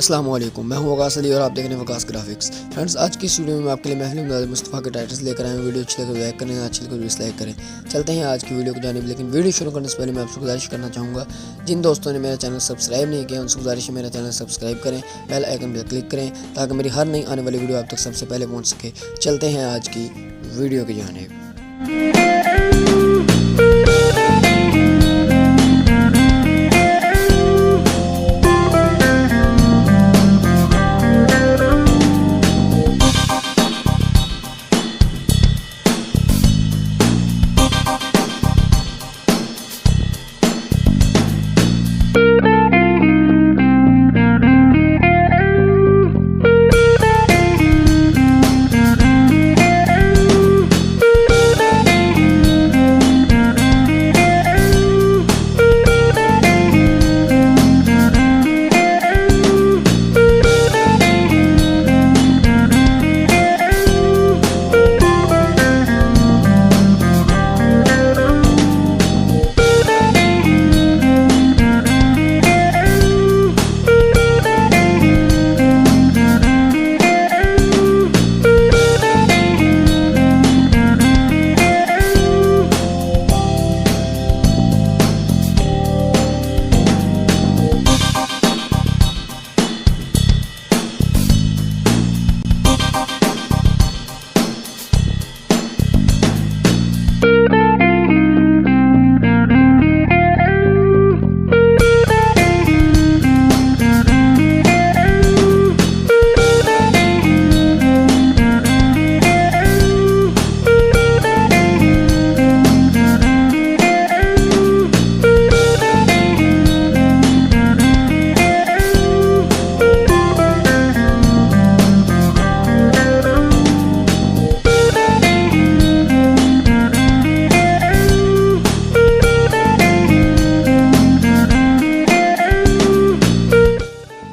अस्सलाम वालेकुम, मैं हूं वकास और आप देख रहे हैं वकास ग्राफिक्स। फ्रेंड्स, आज की इस वीडियो में आपके लिए महफिल मिलाद मुस्तफा के टाइटल्स लेकर आए हैं। वीडियो अच्छी लगे लाइक करें, अच्छी लगे डिसलाइक करें। चलते हैं आज की वीडियो की जानिब। लेकिन वीडियो शुरू करने से पहले मैं आपसे गुजारिश करना चाहूँगा, जिन दोस्तों ने मेरा चैनल सब्सक्राइब नहीं किया उनसे गुजारिश है मेरा चैनल सब्सक्राइब करें, बेल आइकन पर क्लिक करें ताकि मेरी हर नई आने वाली वीडियो आप तक सबसे पहले पहुँच सके। चलते हैं आज की वीडियो की जानिब।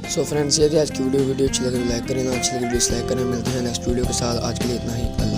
सो फ्रेंड्स, ये थी आज की वीडियो अच्छी लगे तो लाइक करें, ना अच्छी लगे डिसलाइक करें। मिलते हैं नेक्स्ट वीडियो के साथ। आज के लिए इतना ही।